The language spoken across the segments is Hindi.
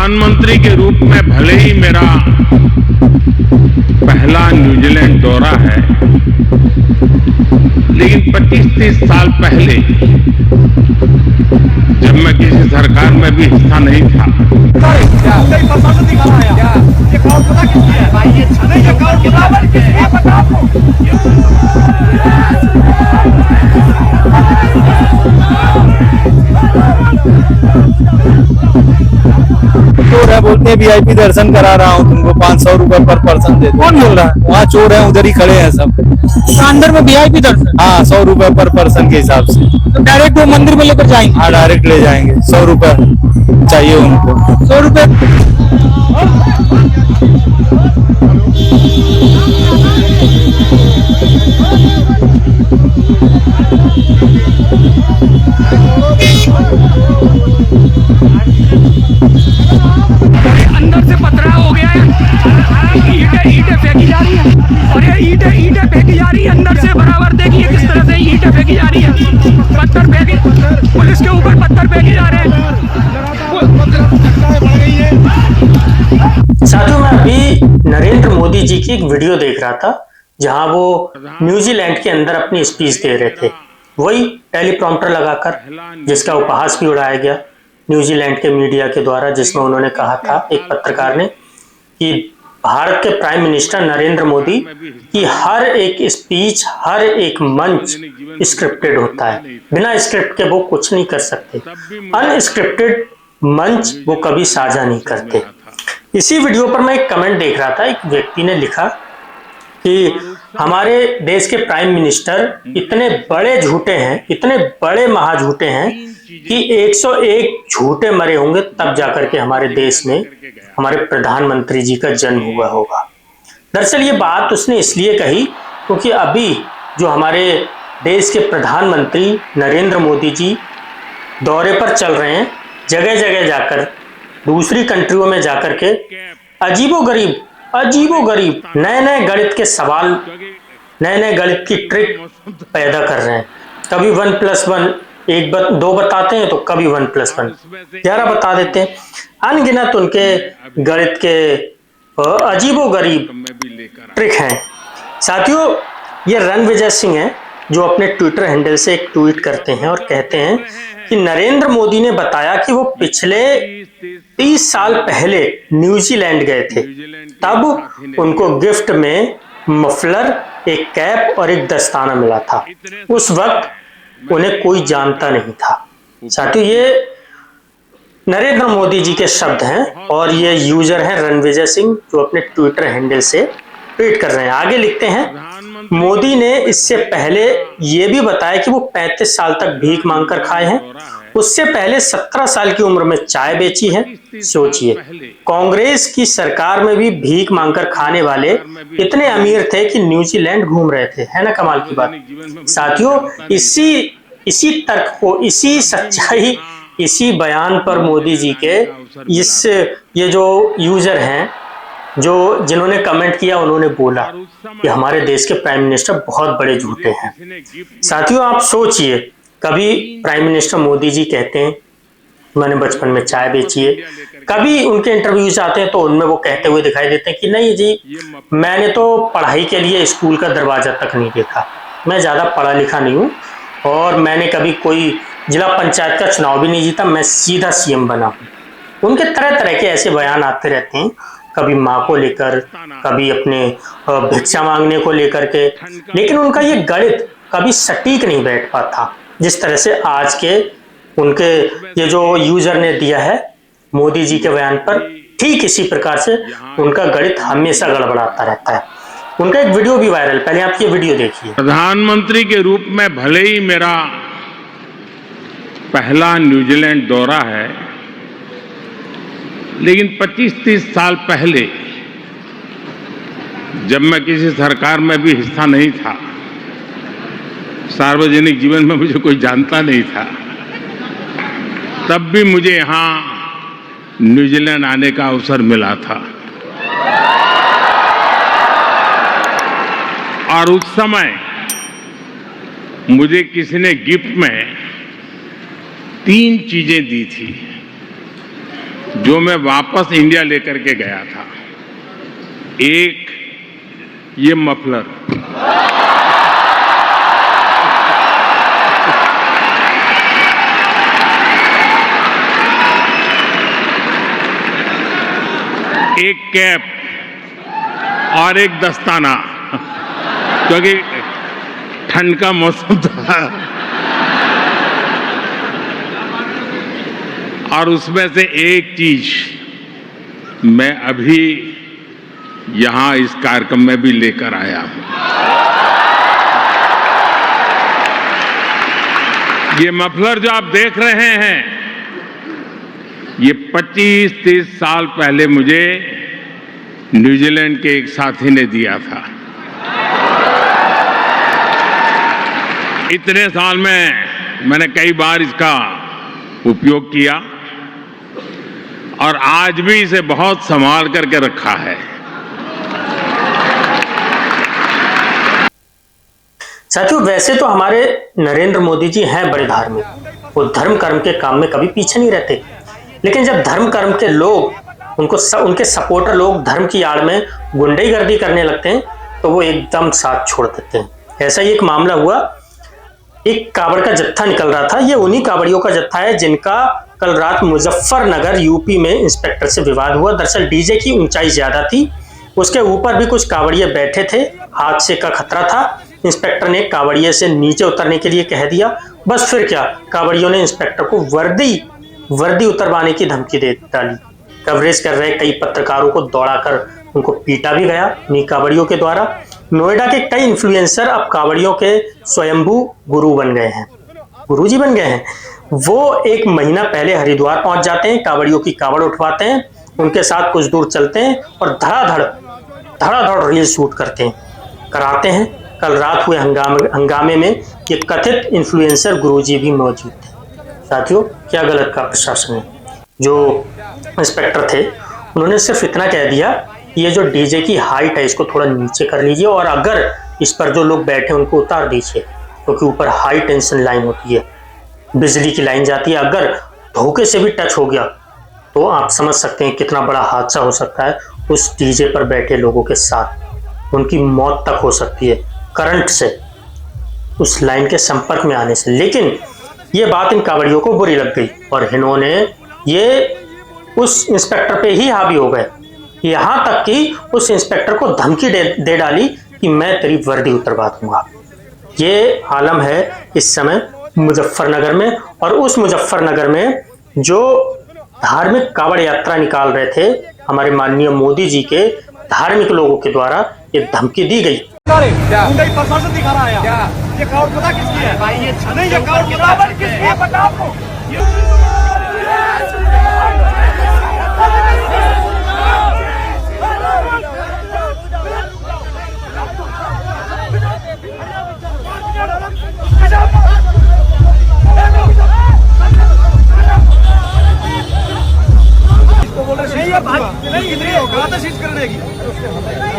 प्रधानमंत्री के रूप में भले ही मेरा पहला न्यूजीलैंड दौरा है, लेकिन 25-30 साल पहले जब मैं किसी सरकार में भी हिस्सा नहीं था, चोर है बोलते हैं वीआईपी दर्शन करा रहा हूँ तुमको 500 रुपए पर पर्सन दे। कौन बोल रहा है? वहाँ चोर है, उधर ही खड़े हैं सब। तो अंदर में वीआईपी दर्शन? हाँ, 100 रुपए पर पर्सन के हिसाब से। तो डायरेक्ट वो मंदिर में लेकर जाएंगे? हाँ, डायरेक्ट ले जाएंगे। 100 रुपए चाहिए उनको। 100 रुपए? अंदर से पथराव हो गया है, ईंटें फेंकी जा रही है, और ये ईंटें फेंकी जा रही है अंदर से। बराबर देखिए किस तरह से ईंटें फेंकी जा रही है, पत्थर फेंके, पुलिस के ऊपर पत्थर फेंके जा रहे हैं। साथियों, मैं अभी नरेंद्र मोदी जी की एक वीडियो देख रहा था जहां वो न्यूजीलैंड के अंदर अपनी स्पीच दे रहे थे, वही टेलीप्रॉम्प्टर लगाकर, जिसका उपहास भी उड़ाया गया न्यूजीलैंड के मीडिया के द्वारा, जिसमें उन्होंने कहा था, एक पत्रकार ने, कि भारत के प्राइम मिनिस्टर नरेंद्र मोदी की हर एक स्पीच, हर एक मंच स्क्रिप्टेड होता है, बिना स्क्रिप्ट के वो कुछ नहीं कर सकते, अनस्क्रिप्टेड मंच वो कभी साझा नहीं करते। इसी वीडियो पर मैं एक कमेंट देख रहा था, एक व्यक्ति ने लिखा कि हमारे देश के प्राइम मिनिस्टर इतने बड़े झूठे हैं, इतने बड़े महाझूठे हैं कि 101 झूठे मरे होंगे तब जाकर के हमारे देश में हमारे प्रधानमंत्री जी का जन्म हुआ होगा। दरअसल ये बात उसने इसलिए कही क्योंकि अभी जो हमारे देश के प्रधानमंत्री नरेंद्र मोदी जी दौरे पर चल रहे हैं, जगह जगह जाकर, दूसरी कंट्रियों में जाकर के अजीबोगरीब नए नए गणित के सवाल, नए नए गणित की ट्रिक पैदा कर रहे हैं। कभी 1+1 2 बताते हैं, तो कभी 1+1 11 बता देते हैं। अनगिनत उनके गणित के अजीबोगरीब ट्रिक हैं। साथियों, ये रणविजय सिंह हैं जो अपने ट्विटर हैंडल से एक ट्वीट करते हैं और कहते हैं कि नरेंद्र मोदी ने बताया कि वो पिछले 30 साल पहले न्यूजीलैंड गए थे, तब उनको गिफ्ट में मफलर, एक कैप और एक दस्ताना मिला था। उस वक्त उन्हें कोई जानता नहीं था। साथियों, ये नरेंद्र मोदी जी के शब्द हैं और ये यूजर हैं रणविजय सिंह, जो अपने ट्विटर हैंडल से ट्वीट कर रहे हैं। आगे लिखते हैं, मोदी ने इससे पहले ये भी बताया कि वो 35 साल तक भीख मांगकर खाए हैं, उससे पहले 17 साल की उम्र में चाय बेची है। सोचिए, कांग्रेस की सरकार में भी भीख मांगकर खाने वाले इतने अमीर थे कि न्यूजीलैंड घूम रहे थे। है ना कमाल की बात। साथियों, इसी तर्क को, इसी सच्चाई, इसी बयान पर मोदी जी के ये जो यूजर हैं, जिन्होंने कमेंट किया, उन्होंने बोला कि हमारे देश के प्राइम मिनिस्टर बहुत बड़े झूठे हैं। साथियों, आप सोचिए, कभी प्राइम मिनिस्टर मोदी जी कहते हैं मैंने बचपन में चाय बेची है, कभी उनके इंटरव्यूज आते हैं तो उनमें वो कहते हुए दिखाई देते हैं कि नहीं जी, मैंने तो पढ़ाई के लिए स्कूल का दरवाजा तक नहीं देखा, मैं ज्यादा पढ़ा लिखा नहीं हूँ और मैंने कभी कोई जिला पंचायत का चुनाव भी नहीं जीता, मैं सीधा सीएम बना हूँ। उनके तरह तरह के ऐसे बयान आते रहते हैं, कभी माँ को लेकर, कभी अपने भिक्षा मांगने को लेकर के, लेकिन उनका ये गणित कभी सटीक नहीं बैठ पाता, जिस तरह से आज के उनके ये जो यूजर ने दिया है मोदी जी के बयान पर, ठीक इसी प्रकार से उनका गणित हमेशा गड़बड़ाता रहता है। उनका एक वीडियो भी वायरल, पहले आप ये वीडियो देखिए। प्रधानमंत्री के रूप में भले ही मेरा पहला न्यूजीलैंड दौरा है, लेकिन 25-30 साल पहले जब मैं किसी सरकार में भी हिस्सा नहीं था, सार्वजनिक जीवन में मुझे कोई जानता नहीं था, तब भी मुझे यहां न्यूजीलैंड आने का अवसर मिला था। और उस समय मुझे किसी ने गिफ्ट में 3 चीजें दी थी। जो मैं वापस इंडिया लेकर के गया था। एक ये मफलर, एक कैप और एक दस्ताना, क्योंकि ठंड का मौसम था। और उसमें से एक चीज मैं अभी यहां इस कार्यक्रम में भी लेकर आया हूं। ये मफलर जो आप देख रहे हैं, ये 25-30 साल पहले मुझे न्यूजीलैंड के एक साथी ने दिया था। इतने साल में मैंने कई बार इसका उपयोग किया और आज भी इसे बहुत संभाल करके रखा है। साथियों, वैसे तो हमारे नरेंद्र मोदी जी हैं बड़े धार्मिक, वो धर्म कर्म के काम में कभी पीछे नहीं रहते, लेकिन जब धर्म कर्म के लोग उनके सपोर्टर लोग धर्म की आड़ में गुंडागर्दी करने लगते हैं तो वो एकदम साथ छोड़ देते हैं। ऐसा ही एक मामला हुआ, एक कावड़ का जत्था निकल रहा था। ये उन्हीं कावड़ियों का जत्था है जिनका कल रात मुजफ्फरनगर यूपी में इंस्पेक्टर से विवाद हुआ। दरअसल डीजे की ऊंचाई ज्यादा थी, उसके ऊपर भी कुछ कावड़िए बैठे थे, हादसे का खतरा था। इंस्पेक्टर ने कावड़िए से नीचे उतरने के लिए कह दिया, बस फिर क्या, कावड़ियों ने इंस्पेक्टर को वर्दी उतरवाने की धमकी दे डाली। कवरेज कर रहे कई पत्रकारों को दौड़ाकर उनको पीटा भी गया उन्हीं कावड़ियों के द्वारा। नोएडा के कई इन्फ्लुएंसर अब कावड़ियों के स्वयंभू गुरु बन गए हैं, गुरुजी बन गए हैं। वो एक महीना पहले हरिद्वार पहुंच जाते हैं, कावड़ियों की कावड़ उठवाते हैं, उनके साथ कुछ दूर चलते हैं और धड़ाधड़ रील शूट कराते हैं। कल रात हुए हंगामे में ये कथित इन्फ्लुएंसर गुरुजी भी मौजूद थे। साथियों, क्या गलत का प्रशासन है। जो इंस्पेक्टर थे उन्होंने सिर्फ इतना कह दिया कि ये जो डीजे की हाइट है इसको थोड़ा नीचे कर लीजिए और अगर इस पर जो लोग बैठे उनको उतार दीजिए, क्योंकि ऊपर हाई टेंशन लाइन होती है, बिजली की लाइन जाती है। अगर धोखे से भी टच हो गया तो आप समझ सकते हैं कितना बड़ा हादसा हो सकता है उस डीजे पर बैठे लोगों के साथ। उनकी मौत तक हो सकती है करंट से, उस लाइन के संपर्क में आने से। लेकिन ये बात इन कावड़ियों को बुरी लग गई और इन्होंने ये उस इंस्पेक्टर पे ही हावी हो गए, यहां तक कि उस इंस्पेक्टर को धमकी दे डाली कि मैं तेरी वर्दी उतरवा दूंगा। ये आलम है इस समय मुजफ्फरनगर में, और उस मुजफ्फरनगर में जो धार्मिक कावड़ यात्रा निकाल रहे थे हमारे माननीय मोदी जी के धार्मिक लोगों के द्वारा ये धमकी दी गई। प्रशासन दिखा रहा है क्या? ये कावड़ पता किसकी है भाई? ये नहीं, ये कावड़ किसकी है पता आपको?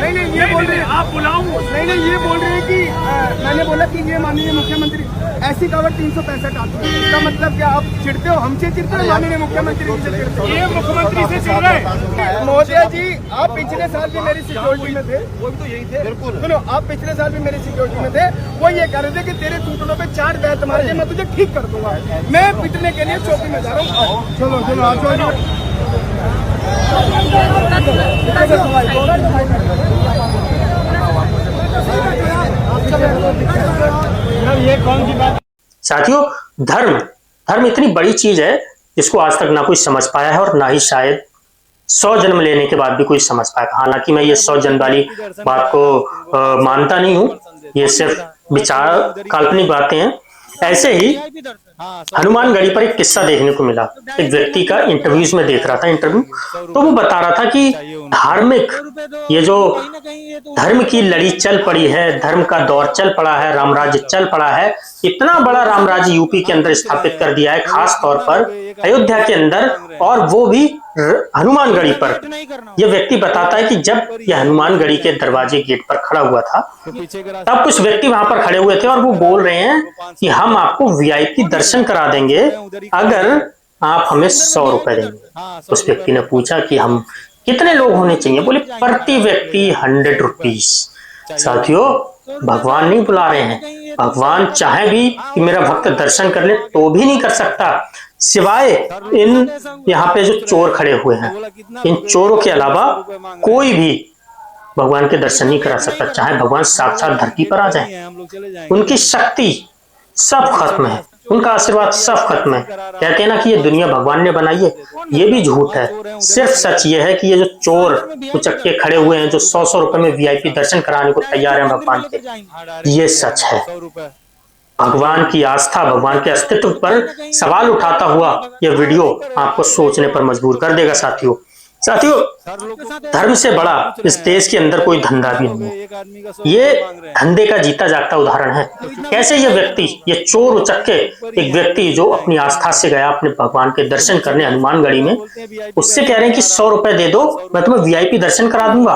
नहीं, ये बोल रहे हैं आप बुलाऊं। नहीं, ये बोल रहे हैं कि मैंने बोला कि ये माननीय मुख्यमंत्री ऐसी कावड़ 365 आती है। इसका मतलब क्या आप चिढ़ते हो? हमसे चिढ़ते हो? माननीय मुख्यमंत्री से चिढ़ते हो? ये मुख्यमंत्री से चिढ़ रहे। मोदी जी, आप पिछले साल भी मेरी सिक्योरिटी में थे, वो भी तो यही थे। बिल्कुल सुनो, आप पिछले साल भी मेरी सिक्योरिटी में थे। वो ये कह रहे थे कि तेरे टूटनों पे 4 बैत मारे, मैं तुझे ठीक कर दूंगा। मैं पिटने के लिए चौकी में जा रहा हूँ। चलो आप ये कौन सी बात। साथियों, धर्म इतनी बड़ी चीज है जिसको आज तक ना कोई समझ पाया है और ना ही शायद 100 जन्म लेने के बाद भी कोई समझ पाएगा। हालांकि मैं ये 100 जन्म वाली बात को मानता नहीं हूँ, ये सिर्फ विचार काल्पनिक बातें हैं। ऐसे ही हनुमानगढ़ी पर एक किस्सा देखने को मिला। एक व्यक्ति का इंटरव्यूज में देख रहा था इंटरव्यू, तो वो बता रहा था कि धार्मिक ये जो धर्म की लड़ी चल पड़ी है, धर्म का दौर चल पड़ा है, रामराज्य चल पड़ा है, इतना बड़ा रामराज्य यूपी के अंदर स्थापित कर दिया है, खास तौर पर अयोध्या के अंदर, और वो भी हनुमानगढ़ी पर। यह व्यक्ति बताता है कि जब यह हनुमानगढ़ी के दरवाजे गेट पर खड़ा हुआ था तब कुछ व्यक्ति वहां पर खड़े हुए थे और वो बोल रहे हैं कि हम आपको वीआईपी दर्शन करा देंगे अगर आप हमें 100 रुपए देंगे। उस व्यक्ति ने पूछा कि हम कितने लोग होने चाहिए? बोले प्रति व्यक्ति 100 रुपीस। साथियों, भगवान नहीं बुला रहे हैं। भगवान चाहे भी कि मेरा भक्त दर्शन कर ले तो भी नहीं कर सकता, सिवाय इन यहाँ पे जो चोर खड़े हुए हैं। इन चोरों के अलावा कोई भी भगवान के दर्शन नहीं करा सकता, चाहे भगवान साक्षात धरती पर आ जाए। उनकी शक्ति सब खत्म है, उनका आशीर्वाद सब खत्म है। कहते हैं ना कि ये दुनिया भगवान ने बनाई है, ये भी झूठ है। सिर्फ सच ये है कि ये जो चोर उचक्के खड़े हुए हैं, जो 100-100 रुपए में वीआईपी दर्शन कराने को तैयार हैं भगवान के, ये सच है। भगवान की आस्था, भगवान के अस्तित्व पर सवाल उठाता हुआ यह वीडियो आपको सोचने पर मजबूर कर देगा। साथियों, धर्म से बड़ा इस देश के अंदर कोई धंधा भी नहीं है। ये धंधे का जीता जागता उदाहरण है। कैसे ये व्यक्ति, ये चोर उचक्के, एक व्यक्ति जो अपनी आस्था से गया अपने भगवान के दर्शन करने हनुमानगढ़ी में, उससे कह रहे हैं कि 100 रुपए दे दो, मैं तुम्हें वीआईपी दर्शन करा दूंगा,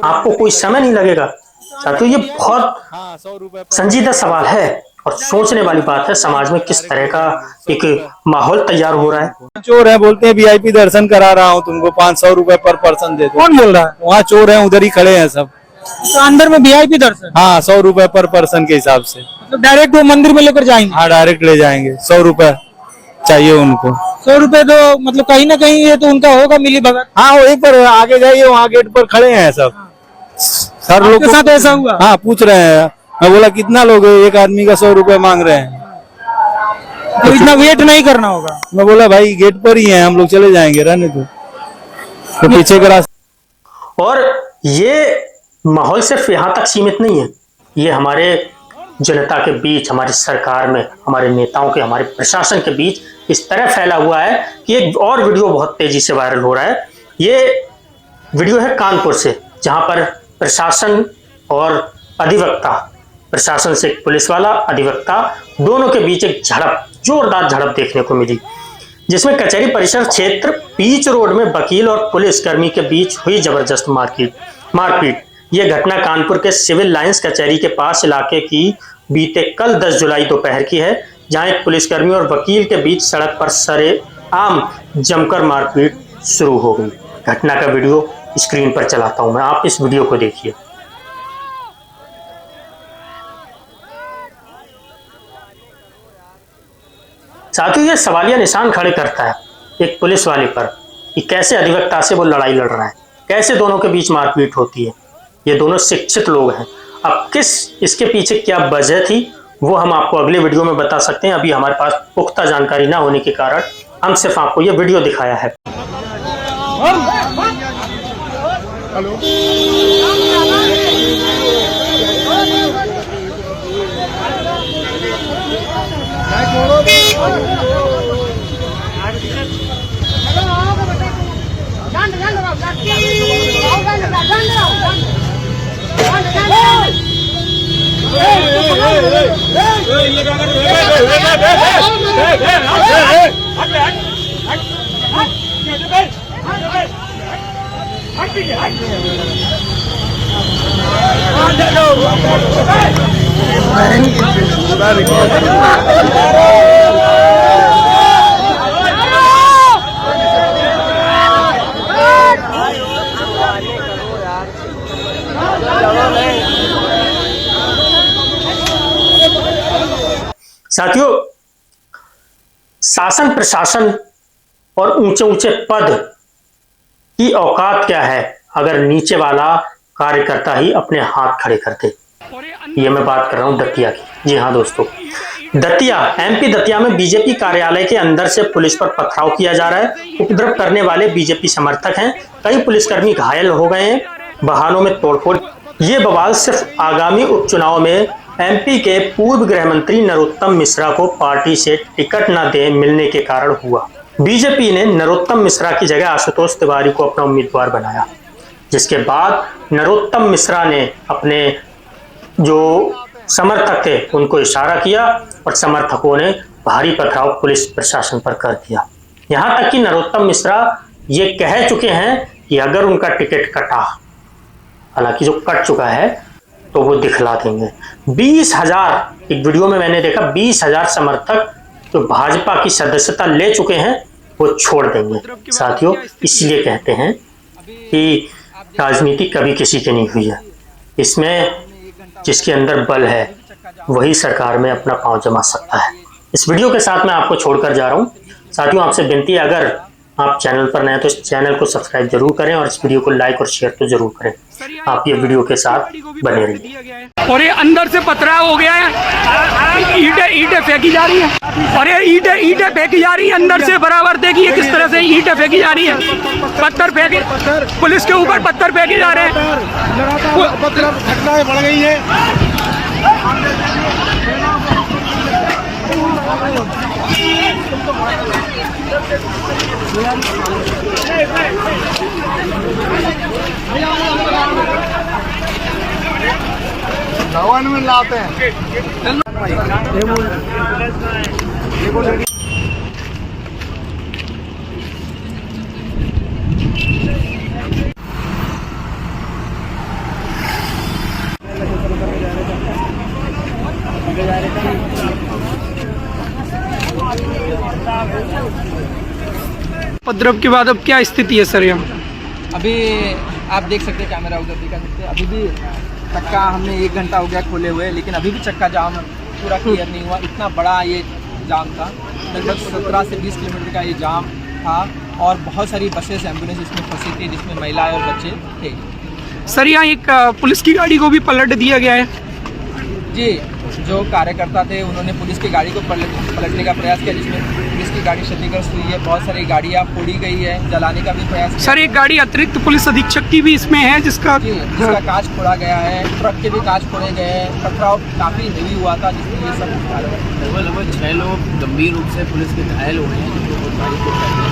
आपको कोई समय नहीं लगेगा। साथियों, ये बहुत संजीदा सवाल है और सोचने वाली बात है। समाज में किस तरह का एक माहौल तैयार हो रहा है। चोर है, बोलते हैं वीआईपी दर्शन करा रहा हूँ तुमको, 500 रुपए पर पर्सन दे दो। कौन बोल रहा है? वहाँ चोर है, उधर ही खड़े हैं सब। तो अंदर में वीआईपी दर्शन? हाँ, 100 रुपए पर पर्सन के हिसाब से। तो डायरेक्ट वो मंदिर में लेकर जाएंगे? हाँ, डायरेक्ट ले जाएंगे। 100 रुपए चाहिए उनको। 100 रुपए तो मतलब कहीं ना कहीं ये तो उनका होगा मिली भगत। हाँ, वहीं पर आगे जाइए, वहाँ गेट पर खड़े हैं सब। सर लोग के साथ ऐसा हुआ? हाँ, पूछ रहे हैं। मैं बोला कितना लोग है? एक आदमी का 100 रुपए मांग रहे हैं। तो इतना वेट नहीं करना होगा। मैं बोला भाई गेट पर ही है, हम लोग चले जाएंगे, रहने दो। तो पीछे का रास्ता। और ये माहौल सिर्फ यहाँ तक सीमित नहीं है, ये हमारे जनता के बीच, हमारी सरकार में, हमारे नेताओं के, हमारे प्रशासन के बीच इस तरह फैला हुआ है कि एक और वीडियो बहुत तेजी से वायरल हो रहा है। ये वीडियो है कानपुर से, जहां पर प्रशासन और अधिवक्ता, प्रशासन से एक पुलिस वाला, अधिवक्ता, दोनों के बीच एक झड़प, जोरदार झड़प देखने को मिली, जिसमें कचहरी परिसर क्षेत्र बीच रोड में वकील और पुलिस कर्मी के बीच हुई जबरदस्त मारपीट। यह घटना कानपुर के सिविल लाइंस कचहरी के पास इलाके की बीते कल 10 जुलाई दोपहर की है, जहां एक पुलिसकर्मी और वकील के बीच सड़क पर सरेआम जमकर मारपीट शुरू हो गई। घटना का वीडियो स्क्रीन पर चलाता हूं मैं, आप इस वीडियो को देखिए। साथियों, ये सवालिया निशान खड़े करता है एक पुलिस वाले पर कि कैसे अधिवक्ता से वो लड़ाई लड़ रहा है, कैसे दोनों के बीच मारपीट होती है। ये दोनों शिक्षित लोग हैं। अब इसके पीछे क्या वजह थी वो हम आपको अगले वीडियो में बता सकते हैं। अभी हमारे पास पुख्ता जानकारी ना होने के कारण हम सिर्फ आपको ये वीडियो दिखाया है। साथियों, शासन प्रशासन और ऊंचे ऊंचे पद की औकात क्या है अगर नीचे वाला कार्यकर्ता ही अपने हाथ खड़े कर दे। ये मैं बात कर रहा हूं दतिया की। जी हां दोस्तों, दतिया, एमपी दतिया में बीजेपी कार्यालय के अंदर से पुलिस पर पथराव किया जा रहा है। उपद्रव करने वाले बीजेपी समर्थक हैं। कई पुलिसकर्मी घायल हो गए हैं। वाहनों में तोड़फोड़। ये बवाल सिर्फ आगामी उपचुनाव में एमपी के पूर्व गृह मंत्री नरोत्तम मिश्रा को पार्टी से टिकट न दे मिलने के कारण हुआ। बीजेपी ने नरोत्तम मिश्रा की जगह आशुतोष तिवारी को अपना उम्मीदवार बनाया, जिसके बाद नरोत्तम मिश्रा ने अपने जो समर्थक थे उनको इशारा किया और समर्थकों ने भारी पथराव पुलिस प्रशासन पर कर दिया। यहां तक कि नरोत्तम मिश्रा ये कह चुके हैं कि अगर उनका टिकट कटा, हालांकि जो कट चुका है, तो वो दिखला देंगे। 20,000, एक वीडियो में मैंने देखा 20,000 समर्थक जो भाजपा की सदस्यता ले चुके हैं, वो छोड़ देंगे। साथियों, इसलिए कहते हैं कि राजनीति कभी किसी की नहीं हुई है। इसमें जिसके अंदर बल है वही सरकार में अपना पांव जमा सकता है। इस वीडियो के साथ मैं आपको छोड़कर जा रहा हूं। साथियों, आपसे विनती है, अगर आप चैनल पर नए हैं तो इस चैनल को सब्सक्राइब जरूर करें और इस वीडियो को लाइक और शेयर तो जरूर करें। आप ये वीडियो के साथ बने रहिए। और ये अंदर से पथराव हो गया है, ईंटें फेंकी जा रही है, और ये ईंटें फेंकी जा रही है अंदर से। बराबर देखिए किस तरह से ईंटें फेंकी जा रही है, पत्थर फेंके, पुलिस के ऊपर पत्थर फेंके जा रहे हैं। घटनाएं बढ़ गई है। भवन में लाते हैं। उपद्रव के बाद अब क्या स्थिति है सर यहाँ? अभी आप देख सकते हैं, कैमरा उधर दिखा सकते हैं। अभी भी चक्का हमने 1 घंटा हो गया खोले हुए, लेकिन अभी भी चक्का जाम पूरा क्लियर नहीं हुआ। इतना बड़ा ये जाम था, लगभग 17 से 20 किलोमीटर का ये जाम था, और बहुत सारी बसेस एम्बुलेंस इसमें फंसी थी, जिसमें महिलाएं और बच्चे थे। सर यहाँ एक पुलिस की गाड़ी को भी पलट दिया गया है। जी, जो कार्यकर्ता थे उन्होंने पुलिस की गाड़ी को पलटने का प्रयास किया, जिसमें पुलिस की गाड़ी क्षतिग्रस्त हुई है। बहुत सारी गाड़ियाँ फोड़ी गई है, जलाने का भी प्रयास किया। सर एक गाड़ी अतिरिक्त पुलिस अधीक्षक की भी इसमें है, जिसका कांच फोड़ा गया है, ट्रक के भी कांच फोड़े गए हैं। पथराव काफ़ी हेवी हुआ था, जिसमें ये सब लगभग 6 लोग गंभीर रूप से पुलिस के घायल हुए हैं, जिनको बहुत भारी चोट आई है।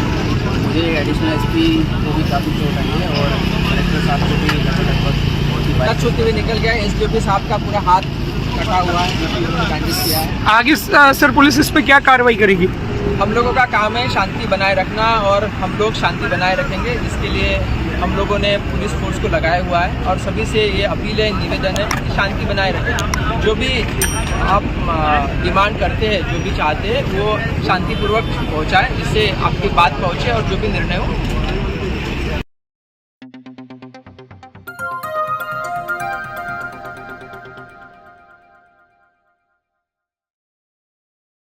मुझे एडिशनल एसपी को भी काफ़ी चोट आई है, और कलेक्टर साहब को भी लगभग बहुत ही टच होते हुए निकल गया है। एसडीओपी साहब का पूरा हाथ कटा हुआ है, जो कि उन्होंने बैंडेज किया है। आगे सर पुलिस इस पे क्या कार्रवाई करेगी? हम लोगों का काम है शांति बनाए रखना, और हम लोग शांति बनाए रखेंगे। जिसके लिए हम लोगों ने पुलिस फोर्स को लगाया हुआ है, और सभी से ये अपील है, निवेदन है कि शांति बनाए रखें। जो भी आप डिमांड करते हैं, जो भी चाहते हैं, वो शांतिपूर्वक पहुँचाएँ, जिससे आपकी बात पहुँचे और जो भी निर्णय हो